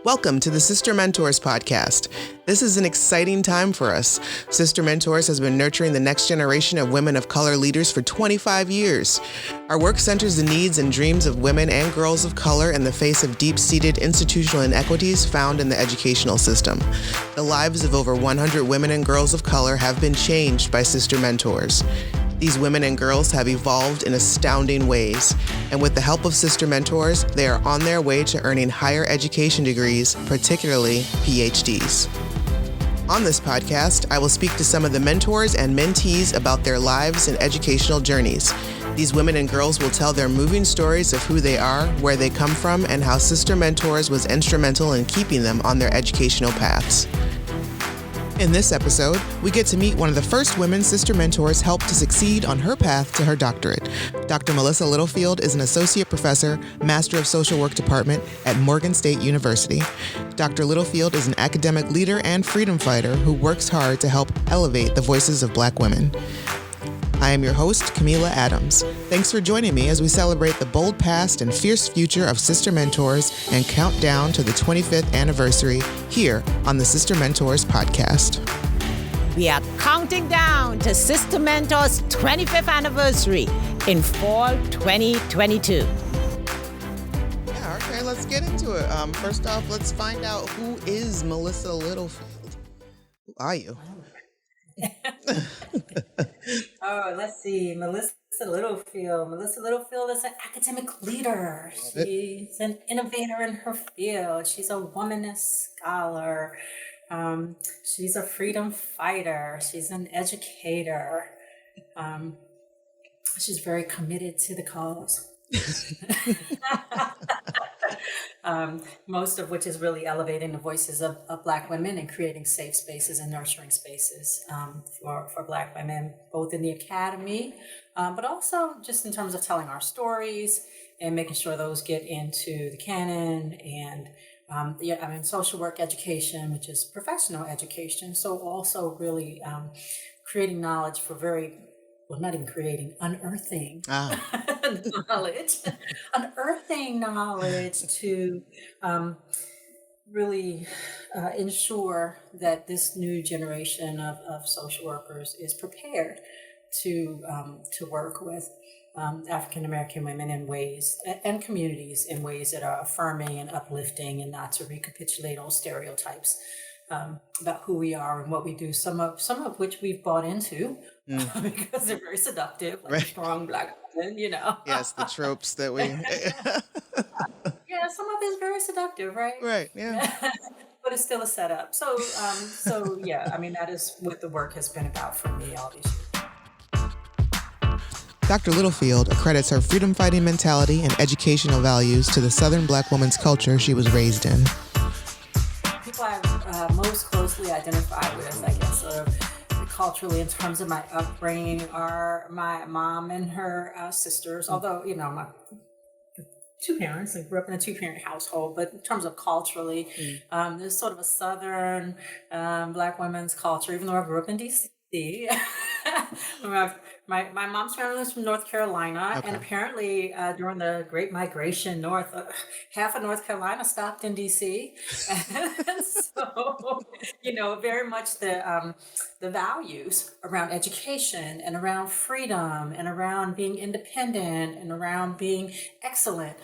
Welcome to the Sister Mentors podcast. This is an exciting time for us. Sister Mentors has been nurturing the next generation of women of color leaders for 25 years. Our work centers the needs and dreams of women and girls of color in the face of deep-seated institutional inequities found in the educational system. The lives of over 100 women and girls of color have been changed by Sister Mentors. These women and girls have evolved in astounding ways, and with the help of Sister Mentors, they are on their way to earning higher education degrees, particularly PhDs. On this podcast, I will speak to some of the mentors and mentees about their lives and educational journeys. These women and girls will tell their moving stories of who they are, where they come from, and how Sister Mentors was instrumental in keeping them on their educational paths. In this episode, we get to meet one of the first women Sister Mentors helped to succeed on her path to her doctorate. Dr. Melissa Littlefield is an associate professor, Master of Social Work Department at Morgan State University. Dr. Littlefield is an academic leader and freedom fighter who works hard to help elevate the voices of Black women. I am your host, Camila Adams. Thanks for joining me as we celebrate the bold past and fierce future of Sister Mentors and count down to the 25th anniversary here on the Sister Mentors podcast. We are counting down to Sister Mentors' 25th anniversary in fall 2022. Yeah, okay, let's get into it. First off, let's find out who is Melissa Littlefield. Who are you? Oh, let's see. Melissa Littlefield. Melissa Littlefield is an academic leader. She's an innovator in her field. She's a womanist scholar. She's a freedom fighter. She's an educator. She's very committed to the cause. Most of which is really elevating the voices of Black women and creating safe spaces and nurturing spaces for Black women, both in the academy, but also just in terms of telling our stories and making sure those get into the canon and social work education, which is professional education. So also really creating knowledge for unearthing knowledge to really ensure that this new generation of social workers is prepared to work with African American women in ways and communities in ways that are affirming and uplifting, and not to recapitulate old stereotypes about who we are and what we do, some of which we've bought into because they're very seductive, like Right. Strong Black women, you know. Yes, the tropes that we... Yeah, some of it's very seductive, right? Right, yeah. But it's still a setup. So yeah, I mean, that is what the work has been about for me all these years. Dr. Littlefield accredits her freedom-fighting mentality and educational values to the Southern Black woman's culture she was raised in. People I most closely identify with, I guess, culturally in terms of my upbringing are my mom and her sisters, although, you know, my two parents, I grew up in a two-parent household, but in terms of culturally, there's sort of a Southern Black women's culture, even though I grew up in D.C. My mom's family was from North Carolina, Okay. and apparently during the Great Migration north, half of North Carolina stopped in D.C. And so, you know, very much the values around education and around freedom and around being independent and around being excellent.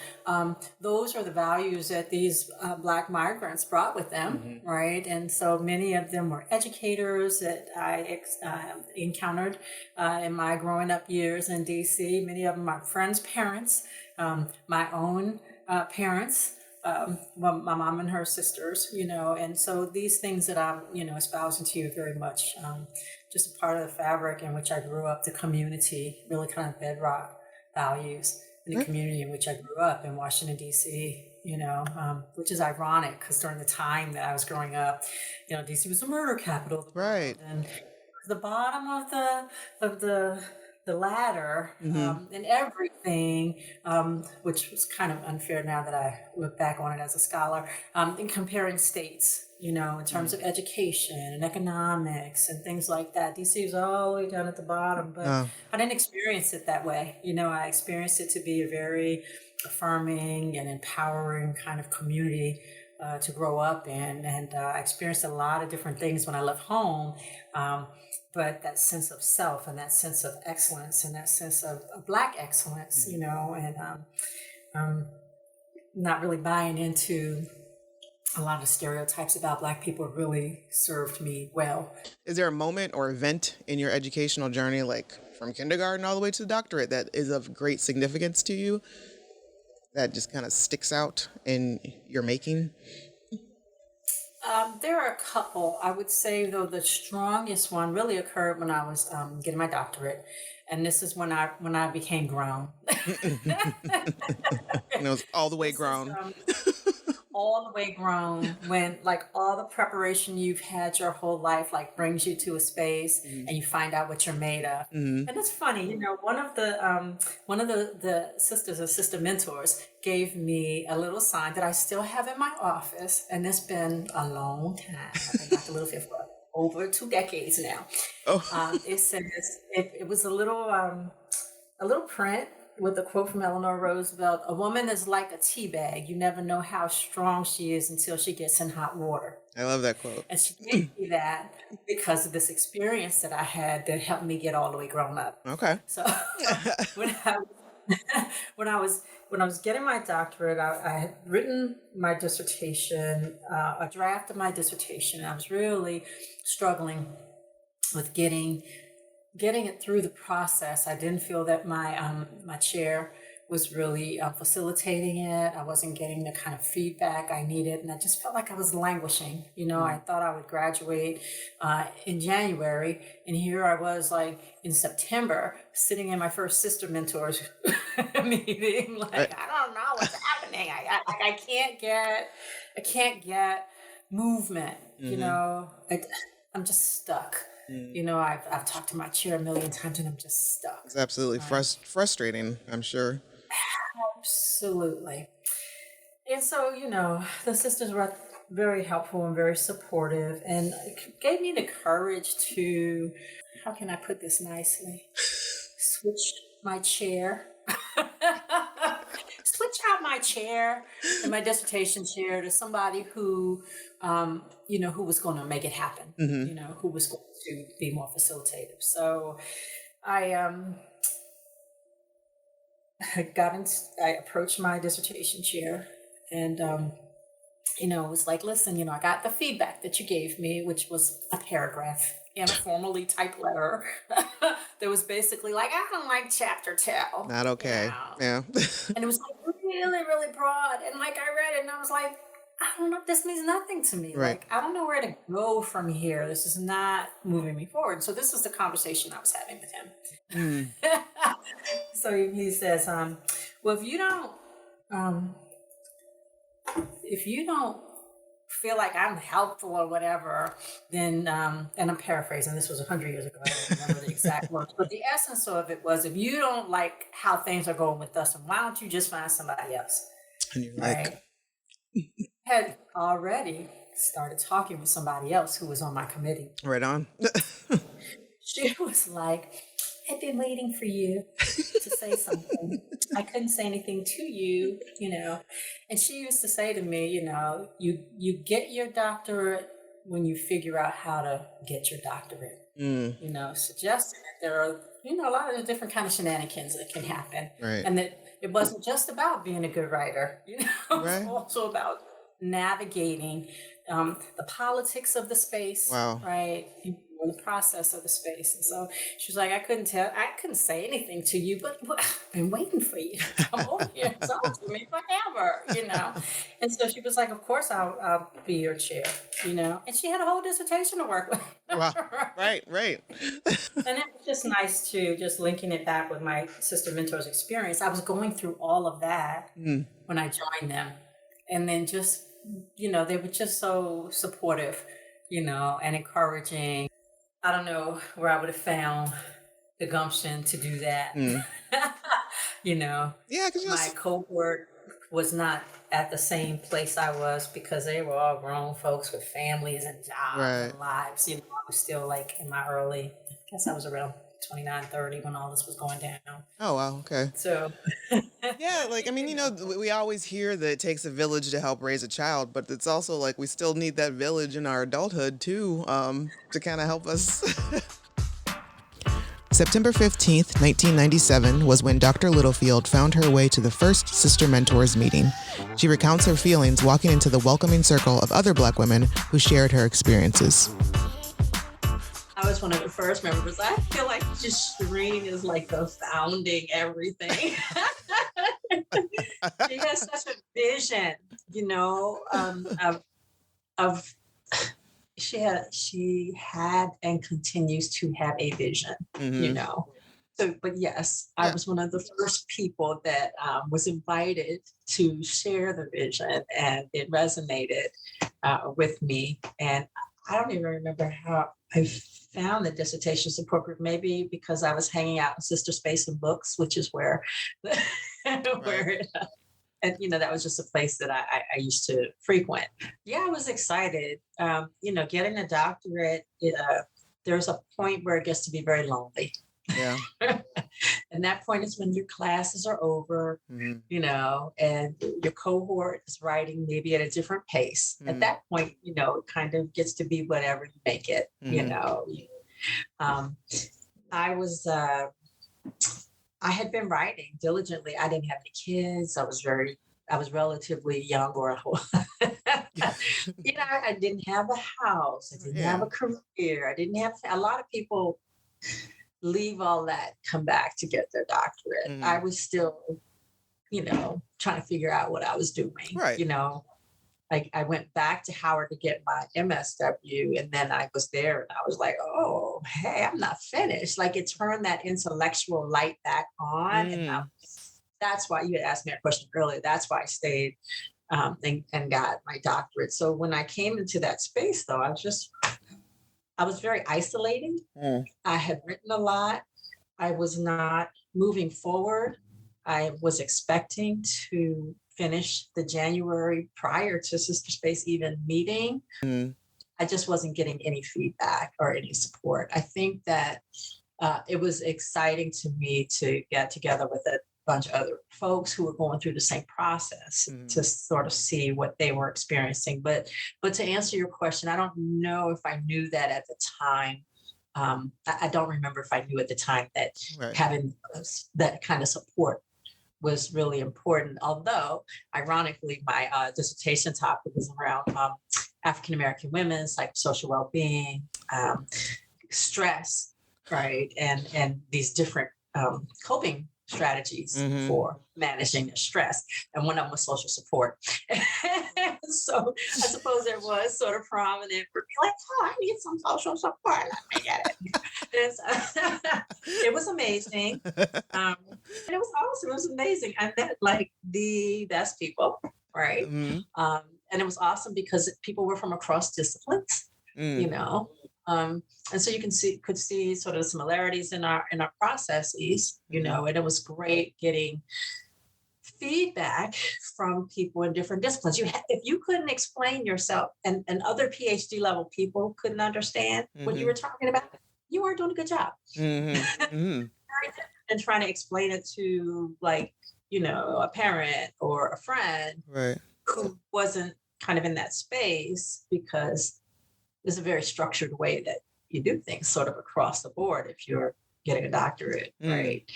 Those are the values that these Black migrants brought with them, right? And so many of them were educators that I encountered in my growing up years in DC. Many of them are friends' parents, my own parents, my mom and her sisters, you know, and so these things that I'm, you know, espousing to you very much, just a part of the fabric in which I grew up, the community, really kind of bedrock values in the community in which I grew up in Washington, D.C., you know, which is ironic because during the time that I was growing up, you know, D.C. was the murder capital. Right. And the bottom of the ladder and everything, which was kind of unfair now that I look back on it as a scholar, in comparing states, you know, in terms of education and economics and things like that. DC was all the way down at the bottom, but I didn't experience it that way. You know, I experienced it to be a very affirming and empowering kind of community to grow up in. And I experienced a lot of different things when I left home. But that sense of self and that sense of excellence and that sense of Black excellence, you know, and not really buying into a lot of stereotypes about Black people really served me well. Is there a moment or event in your educational journey, like from kindergarten all the way to the doctorate, that is of great significance to you, that just kind of sticks out in your making? There are a couple. I would say, though, the strongest one really occurred when I was getting my doctorate, and this is when I became grown. And it was all the way grown. All the way grown, when like all the preparation you've had your whole life like brings you to a space and you find out what you're made of. And it's funny, you know, one of the sisters or sister mentors gave me a little sign that I still have in my office, and it's been a long time. I've been Dr. Littlefield for over 2 decades now. It says it was a little print with a quote from Eleanor Roosevelt: "A woman is like a tea bag. You never know how strong she is until she gets in hot water." I love that quote. And she gave me that because of this experience that I had that helped me get all the way grown up. Okay. So when I was getting my doctorate, I had written my dissertation, a draft of my dissertation. I was really struggling with getting it through the process. I didn't feel that my chair was really facilitating it. I wasn't getting the kind of feedback I needed, and I just felt like I was languishing. You know, I thought I would graduate in January, and here I was, like in September, sitting in my first Sister Mentors meeting. Like, I don't know what's happening. I can't get movement. You know, I'm just stuck. You know, I've talked to my chair a million times and I'm just stuck. It's absolutely frustrating, I'm sure. Absolutely. And so, you know, the sisters were very helpful and very supportive and gave me the courage to, how can I put this nicely, switch my chair. Switch out my chair and my dissertation chair to somebody who, you know, who was going to make it happen, you know, who was going to be more facilitative. So I approached my dissertation chair and, you know, it was like, listen, you know, I got the feedback that you gave me, which was a paragraph in a formally typed letter that was basically like, I don't like chapter 2. Not okay. You know? Yeah. And it was like really, really broad. And like I read it and I was like, I don't know, this means nothing to me. Right. Like, I don't know where to go from here. This is not moving me forward. So this is the conversation I was having with him. So he says, well, if you don't feel like I'm helpful or whatever, then, and I'm paraphrasing, this was 100 years ago, I don't remember the exact words, but the essence of it was, if you don't like how things are going with us, why don't you just find somebody else? And you're right? like, Had already started talking with somebody else who was on my committee. right on. She was like, I've been waiting for you to say something. I couldn't say anything to you, you know. And she used to say to me, you know, you get your doctorate when you figure out how to get your doctorate. You know, suggesting that there are, you know, a lot of different kind of shenanigans that can happen. Right. And that it wasn't just about being a good writer, you know, Right. It's also about navigating the politics of the space, Wow. right? The process of the space. And so she was like, I couldn't say anything to you, but I've been waiting for you to come over here and talk to me forever, you know? And so she was like, of course I'll be your chair, you know? And she had a whole dissertation to work with. Wow. Right. And it was just nice to just linking it back with my Sister Mentors experience. I was going through all of that when I joined them. And then just, you know, they were just so supportive, you know, and encouraging. I don't know where I would have found the gumption to do that. You know, Yeah, because my cohort was not at the same place I was because they were all grown folks with families and jobs and lives. You know, I was still like in my I guess I was around 29, 30 when all this was going down. Oh, wow. Okay. So, Yeah, like, I mean, we always hear that it takes a village to help raise a child, but it's also like we still need that village in our adulthood too, to kind of help us. September 15th, 1997 was when Dr. Littlefield found her way to the first Sister Mentors meeting. She recounts her feelings walking into the welcoming circle of other Black women who shared her experiences. I was one of the first members. I feel like just Shireen is like the founding everything. She has such a vision, of she had and continues to have a vision, So, but yes, I was one of the first people that was invited to share the vision, and it resonated with me. And I don't even remember how I found the dissertation support group, maybe because I was hanging out in Sister Space and Books, which is where, and that was just a place that I used to frequent. Yeah, I was excited. Getting a doctorate, there's a point where it gets to be very lonely. Yeah. And that point is when your classes are over, and your cohort is writing maybe at a different pace. At that point, it kind of gets to be whatever you make it, I had been writing diligently. I didn't have any kids. I was relatively young, I didn't have a house. I didn't have a career. I didn't have, a lot of people leave all that, come back to get their doctorate. I was still, trying to figure out what I was doing, right. I went back to Howard to get my MSW, and then I was there and I was like, oh, hey, I'm not finished. Like, it turned that intellectual light back on. And that's why you had asked me a question earlier. That's why I stayed and got my doctorate. So when I came into that space, though, I was very isolating. I had written a lot. I was not moving forward. I was expecting to finish the January prior to Sister Space even meeting. I just wasn't getting any feedback or any support. I think that it was exciting to me to get together with a bunch of other folks who were going through the same process to sort of see what they were experiencing. But to answer your question, I don't know if I knew that at the time. I don't remember if I knew at the time that having that kind of support was really important. Although, ironically, my dissertation topic was around African-American women, psychosocial well-being, stress, right? And these different coping strategies for managing their stress. And one of them was social support. So I suppose it was sort of prominent for me, like, oh, I need some social support. I get it. It was amazing. And it was awesome. It was amazing. I met like the best people, right? And it was awesome because people were from across disciplines, and so you could see sort of the similarities in our processes, and it was great getting feedback from people in different disciplines. If you couldn't explain yourself and other PhD level people couldn't understand what you were talking about, you weren't doing a good job. And trying to explain it to a parent or a friend who wasn't kind of in that space, because there's a very structured way that you do things sort of across the board if you're getting a doctorate, right?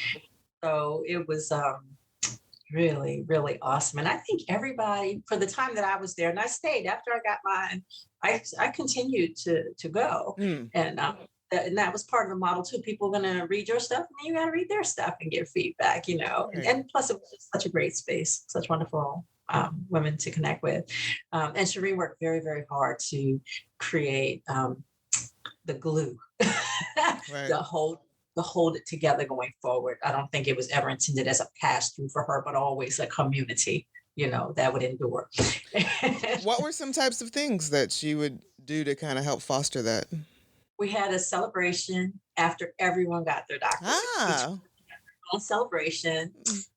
So it was really, really awesome. And I think everybody, for the time that I was there, and I stayed after I got mine, I continued to go. And that was part of the model too. People are going to read your stuff, and then you got to read their stuff and get feedback, and plus it was just such a great space, such wonderful women to connect with. And Shireen worked very, very hard to create the glue, to hold it together going forward. I don't think it was ever intended as a pass through for her, but always a community, that would endure. What were some types of things that she would do to kind of help foster that? We had a celebration after everyone got their doctorate. own celebration.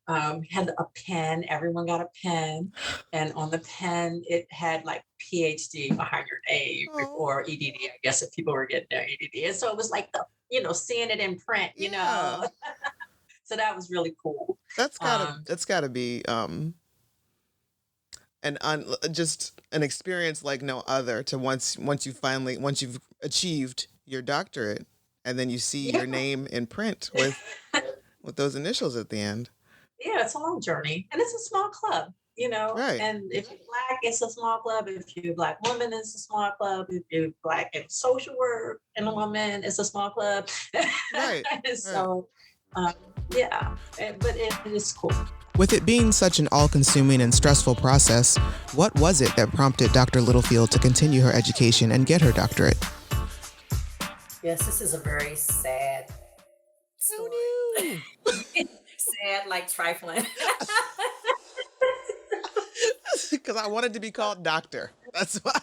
Had a pen. Everyone got a pen, and on the pen it had like PhD behind your name Oh, or EDD. I guess if people were getting their EDD, and so it was like seeing it in print. yeah. So that was really cool. That's gotta be just an experience like no other to once you've achieved your doctorate and then you see Yeah. your name in print with those initials at the end. Yeah, it's a long journey, and it's a small club, Right. and if you're Black, it's a small club. If you're a Black woman, it's a small club. If you're Black in social work and a woman, it's a small club. Right. Right. So, um, yeah, but it is cool. With it being such an all-consuming and stressful process, what was it that prompted Dr. Littlefield to continue her education and get her doctorate? Yes, this is a very sad story. Oh, no. Sad, like trifling. Because I wanted to be called doctor. That's why.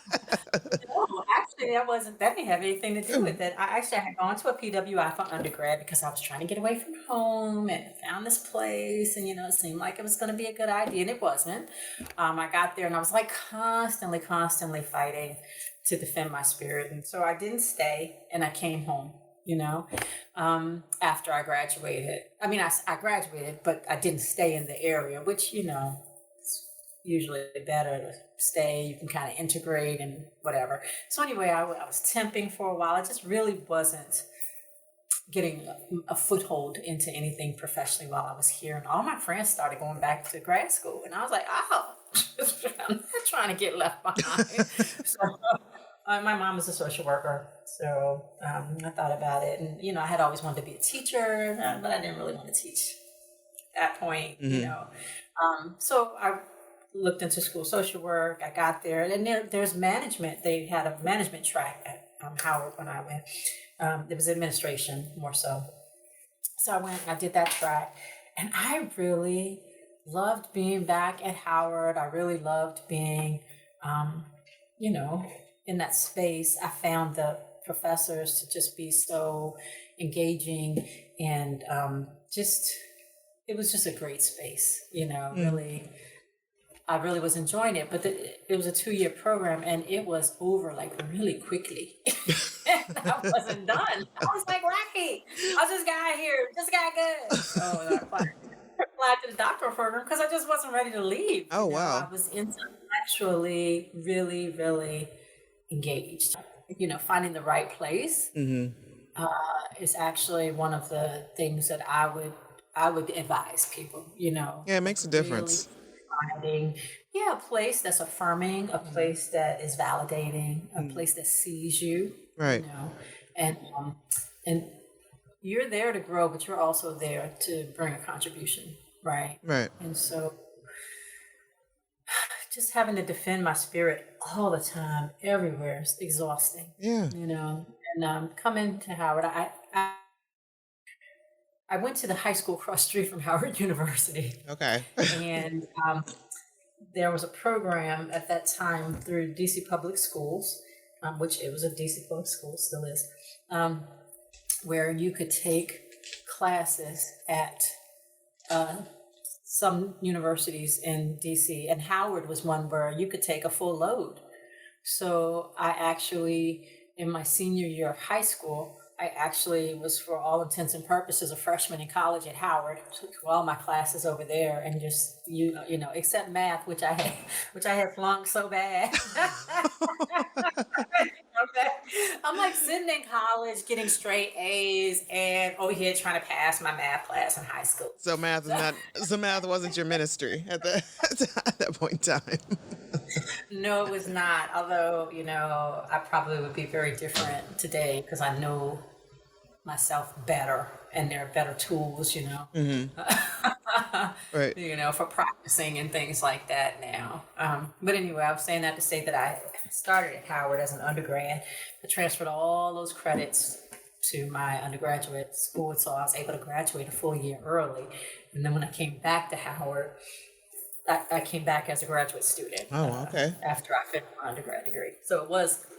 No, actually, that didn't have anything to do with it. I had gone to a PWI for undergrad because I was trying to get away from home and found this place. And, it seemed like it was going to be a good idea, and it wasn't. I got there and I was like constantly fighting to defend my spirit. And so I didn't stay and I came home, after I graduated. I mean, I graduated, but I didn't stay in the area, which, usually better to stay. You can kind of integrate and whatever. So anyway, I was temping for a while. I just really wasn't getting a foothold into anything professionally while I was here. And all my friends started going back to grad school. And I was like, oh, I'm not trying to get left behind. So my mom was a social worker. So I thought about it. And, I had always wanted to be a teacher, but I didn't really want to teach at that point, So I looked into school social work. I got there, and there's management. They had a management track at Howard when I went. It was administration more so. So I went and I did that track, and I really loved being back at Howard. I really loved being, in that space. I found the professors to just be so engaging and it was just a great space, really. I really was enjoying it, but it was a 2-year program and it was over like really quickly. I wasn't done. I was like, Rocky, I just got here, just got good. So I applied to the doctoral program because I just wasn't ready to leave. Oh, wow. I was intellectually really, really engaged. Finding the right place is actually one of the things that I would advise people, Yeah, it makes a difference. Really finding a place that's affirming, a place that is validating, a place that sees you, Right. And you're there to grow, but you're also there to bring a contribution, right? Right. And so just having to defend my spirit all the time, everywhere, is exhausting. Yeah. And coming to Howard, I went to the high school across the street from Howard University. Okay. And there was a program at that time through DC Public Schools, which it was a DC Public School, still is, where you could take classes at some universities in DC. And Howard was one where you could take a full load. So I actually, in my senior year of high school, I actually was, for all intents and purposes, a freshman in college at Howard. Took all my classes over there, and just except math, which I had flunked so bad. Okay. I'm like sitting in college, getting straight A's, and over here trying to pass my math class in high school. So math wasn't your ministry at that point in time. No, it was not. Although, I probably would be very different today because I know myself better and there are better tools, Right. for practicing and things like that now. But anyway, I was saying that to say that I started at Howard as an undergrad. I transferred all those credits to my undergraduate school, so I was able to graduate a full year early. And then when I came back to Howard, I came back as a graduate student. Oh, okay. After I finished my undergrad degree. So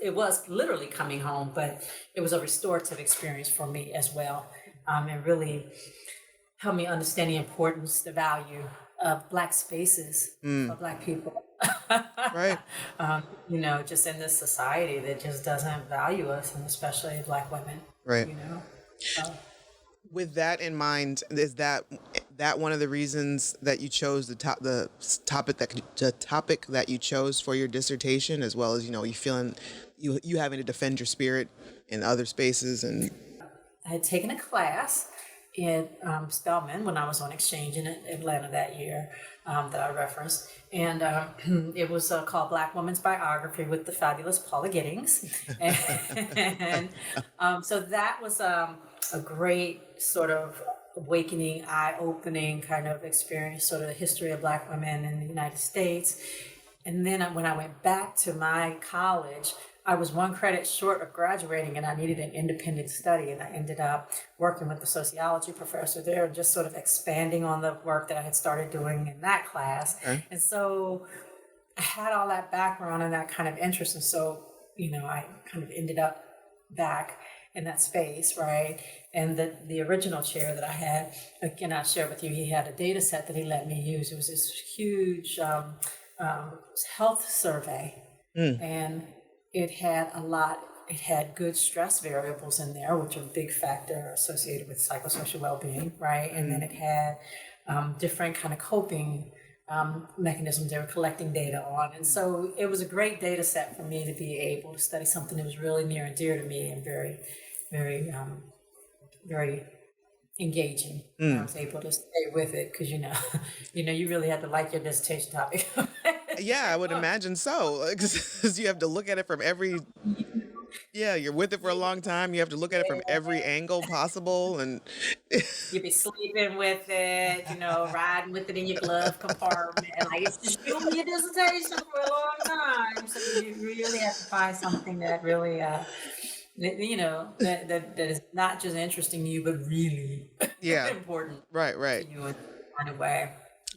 it was literally coming home, but it was a restorative experience for me as well. And really helped me understand the importance, the value of Black spaces for Black people. Right. Just in this society that just doesn't value us, and especially Black women. Right. So. With that in mind, is that one of the reasons that you chose the topic that you chose for your dissertation, as well as you feeling you having to defend your spirit in other spaces? And I had taken a class in Spelman when I was on exchange in Atlanta that year that I referenced, and it was called Black Woman's Biography with the fabulous Paula Giddings, and so that was a great sort of awakening, eye-opening kind of experience, sort of the history of Black women in the United States. And then when I went back to my college, I was one credit short of graduating, and I needed an independent study, and I ended up working with the sociology professor there and just sort of expanding on the work that I had started doing in that class. Okay. And so I had all that background and that kind of interest, and so I kind of ended up back in that space, right? And the original chair that I had, again, I shared with you, he had a data set that he let me use. It was this huge health survey, and it had good stress variables in there, which are a big factor associated with psychosocial well-being, right? And then it had different kind of coping mechanisms they were collecting data on. And so it was a great data set for me to be able to study something that was really near and dear to me and very, very, very engaging. I was able to stay with it because, you really had to like your dissertation topic. Yeah, I would imagine so, because you have to look at it from every... Yeah, you're with it for a long time. You have to look at it from every angle possible, and you be sleeping with it, riding with it in your glove compartment. Like, it's just you and your dissertation for a long time. So you really have to find something that really, that is not just interesting to you, but really important. Right. To you in a kind of way.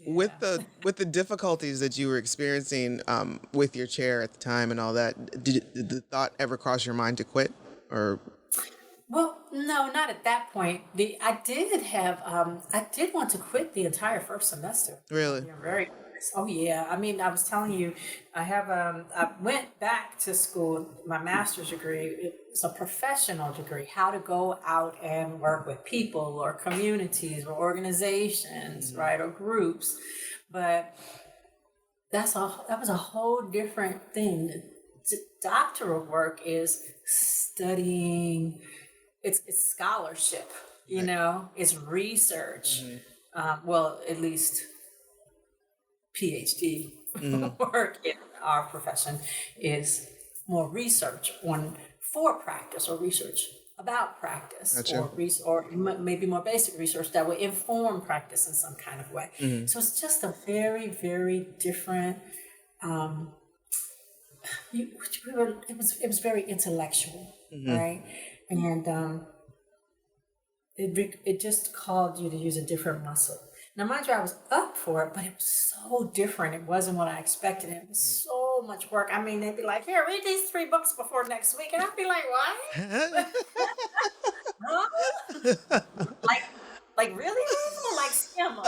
Yeah. With the difficulties that you were experiencing with your chair at the time and all that, did the thought ever cross your mind to quit, or? Well, no, not at that point. I did want to quit the entire first semester. Really? Very. Oh yeah. I mean, I was telling you, I went back to school. My master's degree. It's a professional degree. How to go out and work with people or communities or organizations, right, or groups. But that was a whole different thing. Doctoral work is studying. It's scholarship. It's research. Well, at least PhD work in our profession is more research for practice or research about practice. Gotcha. or maybe more basic research that will inform practice in some kind of way. So it's just a very, very different. It was very intellectual, right? And it just called you to use a different muscle. Now, mind you, I was up for it, but it was so different. It wasn't what I expected. It was so much work. I mean, they'd be like, here, read these 3 books before next week. And I'd be like, what? Huh? Like really? Like skim them.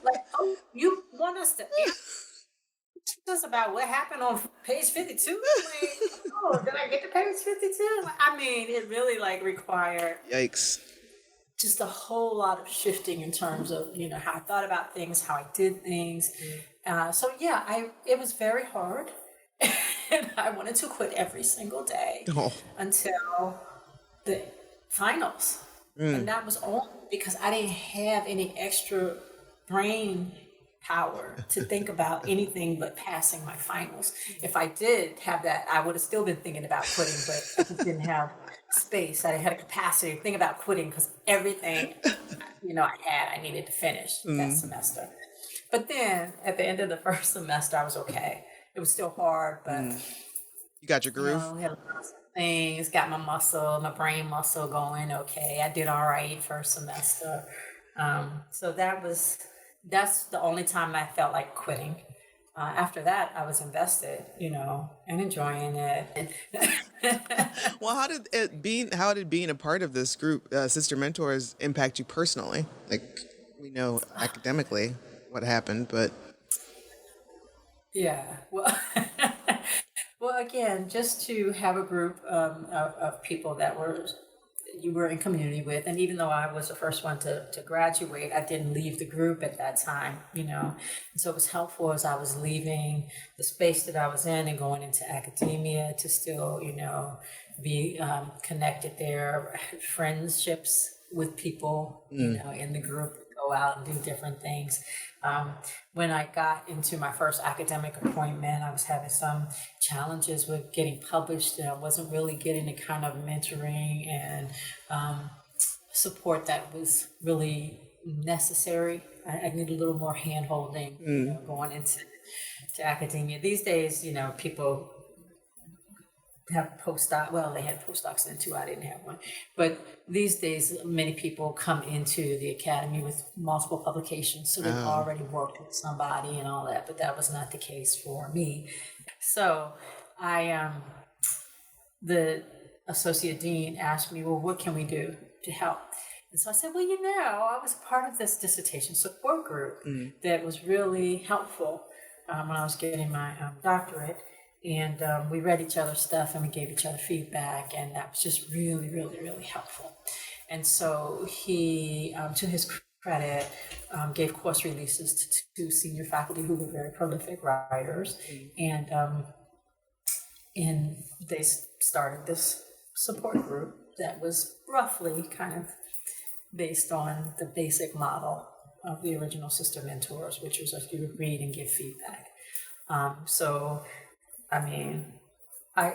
Like, oh, you want us to teach us about what happened on page 52? Like, oh, did I get to page 52? I mean, it really required... Yikes. Just a whole lot of shifting in terms of, how I thought about things, how I did things. It was very hard. And I wanted to quit every single day until the finals. And that was only because I didn't have any extra brain power to think about anything but passing my finals. If I did have that, I would have still been thinking about quitting, but I just didn't have space. I had a capacity to think about quitting because everything, I needed to finish that semester. But then at the end of the first semester, I was okay. It was still hard, but you got your groove. Had lots of things, got my brain muscle going. Okay, I did all right first semester. So that's the only time I felt like quitting. After that, I was invested, and enjoying it. And Well, how did being a part of this group, Sister Mentors, impact you personally? Like, we know academically what happened, but Yeah. Well, well, again, just to have a group of people that you were in community with, and even though I was the first one to graduate, I didn't leave the group at that time, and so it was helpful as I was leaving the space that I was in and going into academia to still, be connected there, friendships with people, in the group, go out and do different things. When I got into my first academic appointment, I was having some challenges with getting published, and I wasn't really getting the kind of mentoring and support that was really necessary. I need a little more hand holding, going into academia. These days, people have postdoc. Well, they had postdocs then too. I didn't have one. But these days, many people come into the academy with multiple publications, so they've already worked with somebody and all that. But that was not the case for me. So the associate dean asked me, well, what can we do to help? And so I said, well, I was part of this dissertation support group that was really helpful when I was getting my doctorate. And we read each other's stuff and we gave each other feedback, and that was just really, really, really helpful. And so he, to his credit, gave course releases to two senior faculty who were very prolific writers, and they started this support group that was roughly kind of based on the basic model of the original Sister Mentors, which was you would read and give feedback.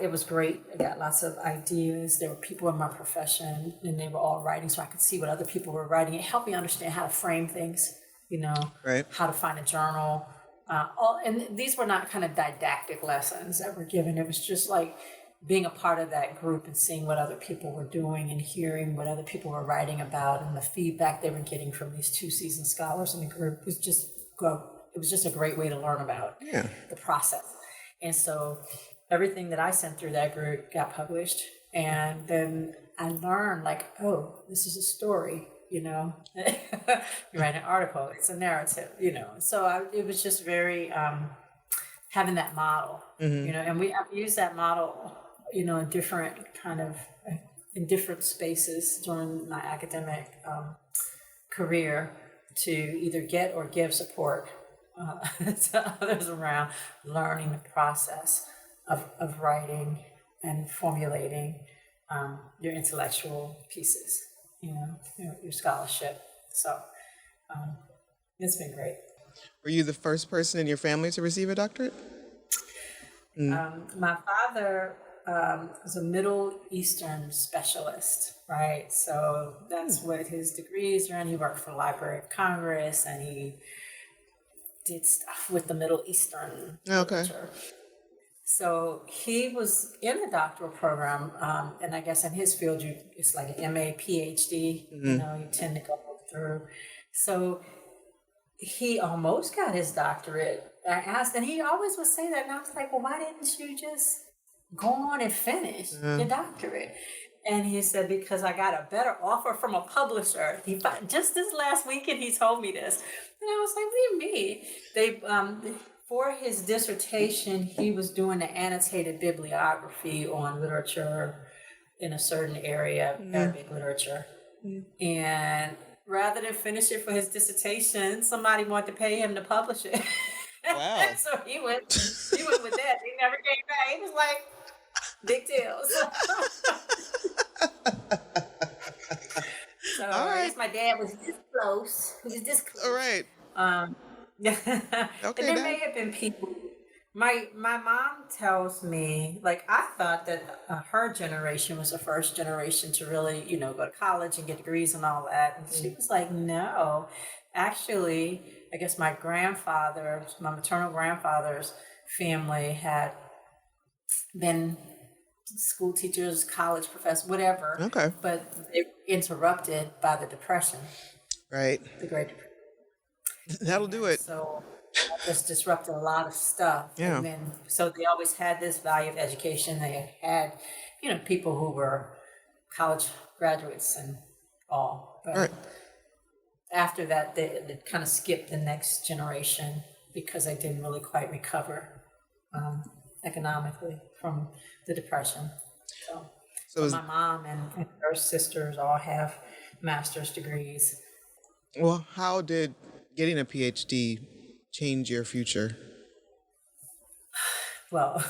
It was great. I got lots of ideas. There were people in my profession, and they were all writing, so I could see what other people were writing. It helped me understand how to frame things, right. How to find a journal. And these were not kind of didactic lessons that were given. It was just like being a part of that group and seeing what other people were doing and hearing what other people were writing about, and the feedback they were getting from these two seasoned scholars in the group was just a great way to learn about the process. And so everything that I sent through that group got published. And then I learned this is a story, you write an article, it's a narrative, So it was just very, having that model, and I've used that model, in different spaces during my academic career to either get or give support to others around learning the process of writing and formulating your intellectual pieces, your scholarship. So it's been great. Were you the first person in your family to receive a doctorate? My father was a Middle Eastern specialist, right? So that's what his degrees are in. He worked for the Library of Congress, and he did stuff with the Middle Eastern literature. So he was in a doctoral program, and I guess in his field, it's like an MA, PhD, you tend to go through. So he almost got his doctorate. I asked, and he always would say that, and I was like, well, why didn't you just go on and finish your doctorate? And he said, because I got a better offer from a publisher. Just this last weekend, he told me this. And I was like, what do you mean? For his dissertation, he was doing an annotated bibliography on literature in a certain area, Arabic literature. And rather than finish it for his dissertation, somebody wanted to pay him to publish it. Wow. So he went with that. He never came back. He was like, big deal. So I guess my dad was this close. He was this close. All right. And there may have been people. My mom tells me, I thought that her generation was the first generation to really, go to college and get degrees and all that. And she was like, no, actually, I guess my maternal grandfather's family had been school teachers, college professors, whatever. Okay. But they were interrupted by the Depression. Right. The Great Depression. That'll do it. So just disrupted a lot of stuff. Yeah. And then, so they always had this value of education. They had, people who were college graduates and all. But Right. after that, they kind of skipped the next generation because they didn't really quite recover economically from the Depression. So my mom and her sisters all have master's degrees. Well, how did getting a PhD change your future? Well,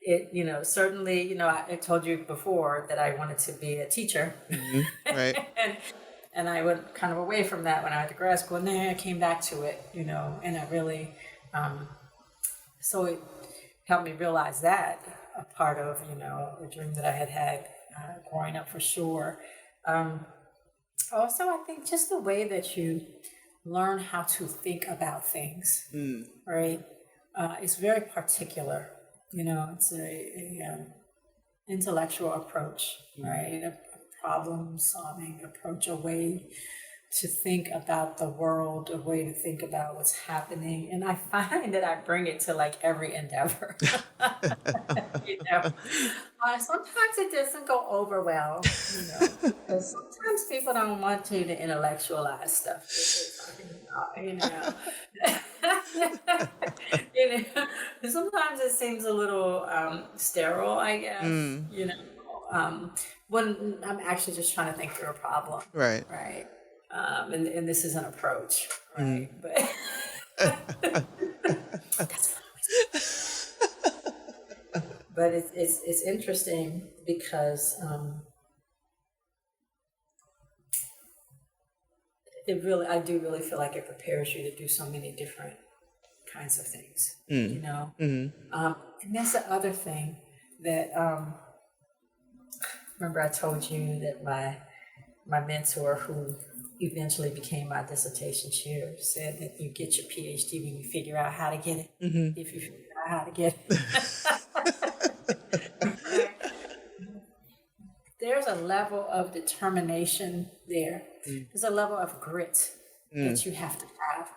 it, certainly, I told you before that I wanted to be a teacher. Mm-hmm. Right. and I went kind of away from that when I went to grad school, and then I came back to it, and I really, so it helped me realize that a part of, a dream that I had growing up for sure. Also, I think just the way that you learn how to think about things, right? It's very particular. It's a intellectual approach, right? A problem-solving approach, a way to think about the world, a way to think about what's happening. And I find that I bring it to like every endeavor. Sometimes it doesn't go over well, because sometimes people don't want you to intellectualize stuff. Sometimes it seems a little sterile, I guess, when I'm actually just trying to think through a problem. Right. Right. And this is an approach, right? But that's but it's interesting because I do really feel like it prepares you to do so many different kinds of things, And that's the other thing that remember I told you that my mentor, who eventually became my dissertation chair, said that you get your PhD when you figure out how to get it. If you figure out how to get it. There's a level of determination there. There's a level of grit that you have to have.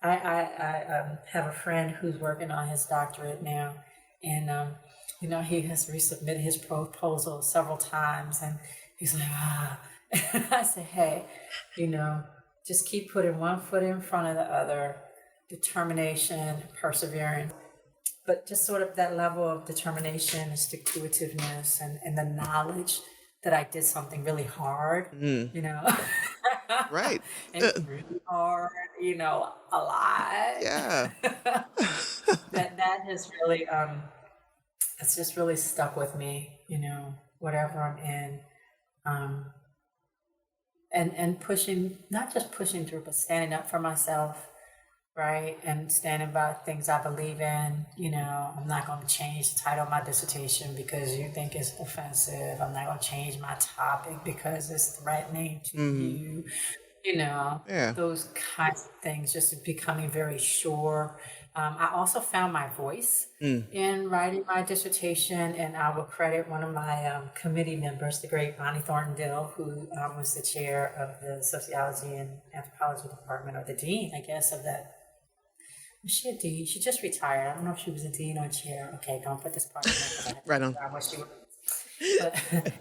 I have a friend who's working on his doctorate now, and he has resubmitted his proposal several times, and he's like, And I said, hey, just keep putting one foot in front of the other, determination, persevering. But just sort of that level of determination and stick-to-itiveness and the knowledge that I did something really hard, Right. and really hard, a lot. Yeah. that has really, it's just really stuck with me, whatever I'm in. And pushing, not just pushing through, but standing up for myself, right? And standing by things I believe in. I'm not going to change the title of my dissertation because you think it's offensive. I'm not going to change my topic because it's threatening to you. Those kinds of things, just becoming very sure. I also found my voice in writing my dissertation, and I will credit one of my committee members, the great Bonnie Thornton-Dill, who was the chair of the sociology and anthropology department, or the dean, I guess, of that. Was she a dean? She just retired. I don't know if she was a dean or a chair. Okay, don't put this part in there. Right on. I wish she was.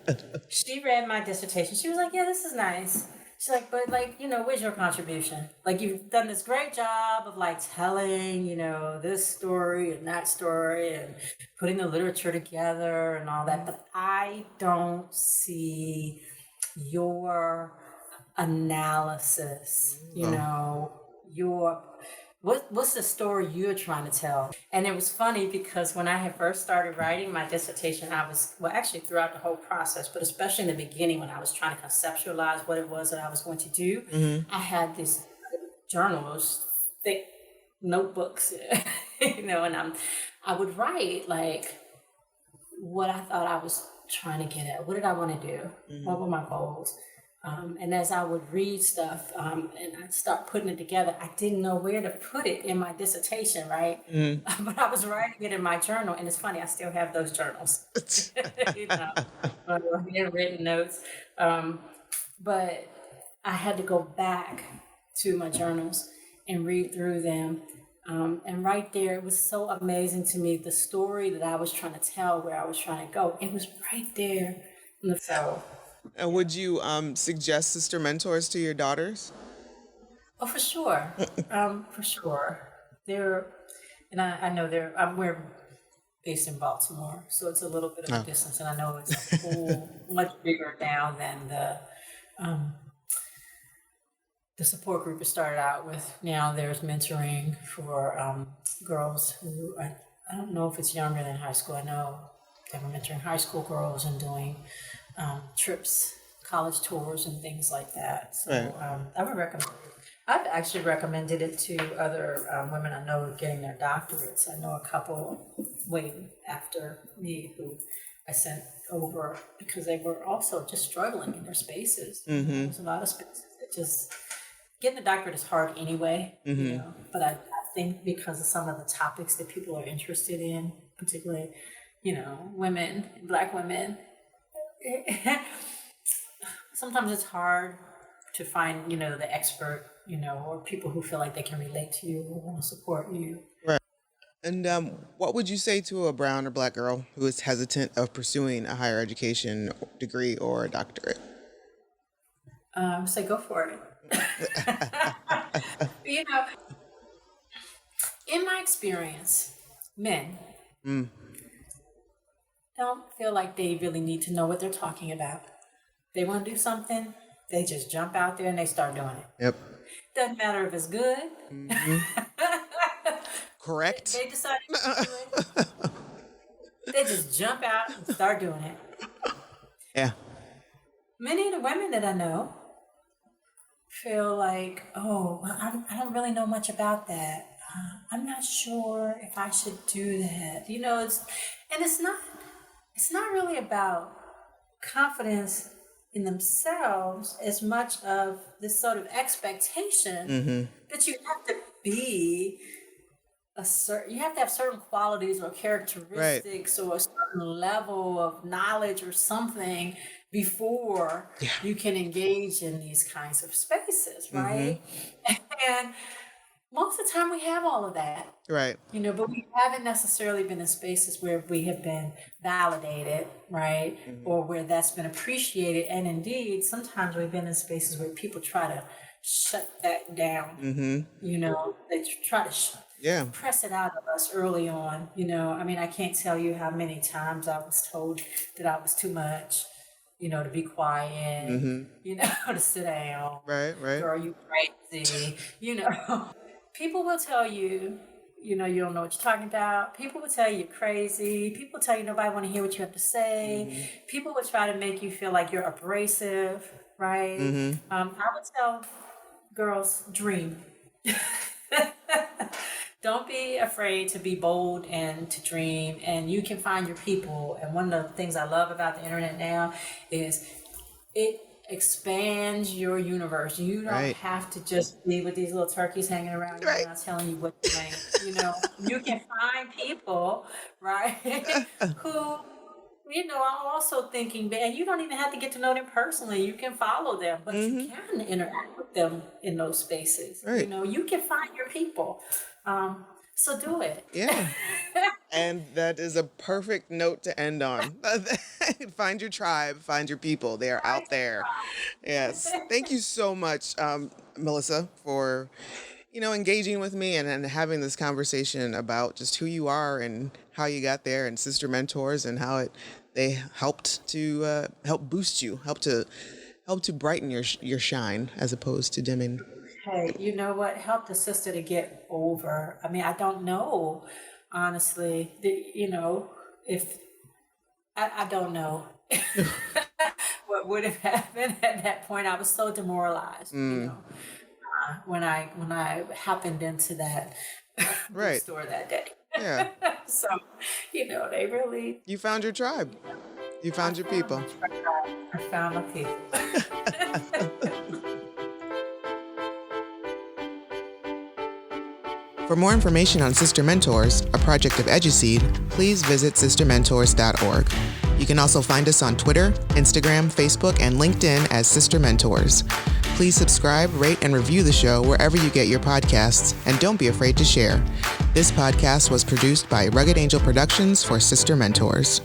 But she read my dissertation. She was like, yeah, this is nice. She's like, but where's your contribution? Like, you've done this great job of telling, this story and that story and putting the literature together and all that. But I don't see your analysis, what's the story you're trying to tell? And it was funny because when I had first started writing my dissertation, actually throughout the whole process, but especially in the beginning when I was trying to conceptualize what it was that I was going to do, I had these journals, thick notebooks, and I would write what I thought I was trying to get at. What did I want to do? What were my goals? And as I would read stuff and I'd start putting it together, I didn't know where to put it in my dissertation, right? But I was writing it in my journal, and it's funny, I still have those journals, handwritten notes. But I had to go back to my journals and read through them. And right there, it was so amazing to me, the story that I was trying to tell, where I was trying to go. It was right there. So, And would you suggest Sister Mentors to your daughters? oh, for sure. For sure. And I know we're based in Baltimore, so it's a little bit of a distance, and I know it's a whole much bigger down than the support group it started out with. Now there's mentoring for girls who, I don't know if it's younger than high school. I know they were mentoring high school girls and doing trips, college tours and things like that. So I would recommend it. I've actually recommended it to other women I know getting their doctorates. I know a couple waiting after me who I sent over because they were also just struggling in their spaces. There's a lot of spaces that just, getting a doctorate is hard anyway, you know, but I think because of some of the topics that people are interested in, particularly, you know, women, Black women, sometimes it's hard to find, you know, the expert, you know, or people who feel like they can relate to you or want to support you. Right. And what would you say to a brown or Black girl who is hesitant of pursuing a higher education degree or a doctorate? Say go for it. You know, in my experience, men don't feel like they really need to know what they're talking about. They want to do something, they just jump out there and they start doing it. Yep. Doesn't matter if it's good. Correct. They decide to do it. They just jump out and start doing it. Yeah. Many of the women that I know feel like, oh, well, I don't really know much about that. I'm not sure if I should do that. You know, it's not really about confidence in themselves as much of this sort of expectation that you have to be you have to have certain qualities or characteristics or a certain level of knowledge or something before you can engage in these kinds of spaces, right? And most of the time we have all of that. Right. You know, but we haven't necessarily been in spaces where we have been validated, right? Or where that's been appreciated. And indeed, sometimes we've been in spaces where people try to shut that down. You know, they try to press it out of us early on. You know, I mean, I can't tell you how many times I was told that I was too much, you know, to be quiet, you know, to sit down. Right. Girl, you crazy, you know. People will tell you, you know, you don't know what you're talking about. People will tell you you're crazy. People tell you nobody want to hear what you have to say. People will try to make you feel like you're abrasive, right? I would tell girls, dream. Don't be afraid to be bold and to dream, and you can find your people. And one of the things I love about the internet now is it expands your universe. You don't have to just be with these little turkeys hanging around you, not telling you what to think. You know, you can find people, right, who, you know, are also thinking, and you don't even have to get to know them personally. You can follow them, but you can interact with them in those spaces. You know, you can find your people. So do it. Yeah. And that is a perfect note to end on. Find your tribe, find your people. They are out there. Yes. Thank you so much, Melissa, for, you know, engaging with me and having this conversation about just who you are and how you got there, and Sister Mentors, and how they helped to help boost you, help to brighten your shine as opposed to dimming. Hey, you know what? Help the sister to get over. I mean, I don't know, honestly, you know, if I don't know what would have happened at that point. I was so demoralized, you know, when I happened into that store that day. Yeah. So, you know, they really. You found your tribe. You found your people. I found my people. For more information on Sister Mentors, a project of EduSeed, please visit sistermentors.org. You You can also find us on Twitter, Instagram, Facebook, and LinkedIn as Sister Mentors. Please subscribe, rate, and review the show wherever you get your podcasts, and don't be afraid to share. This podcast was produced by Rugged Angel Productions for Sister Mentors.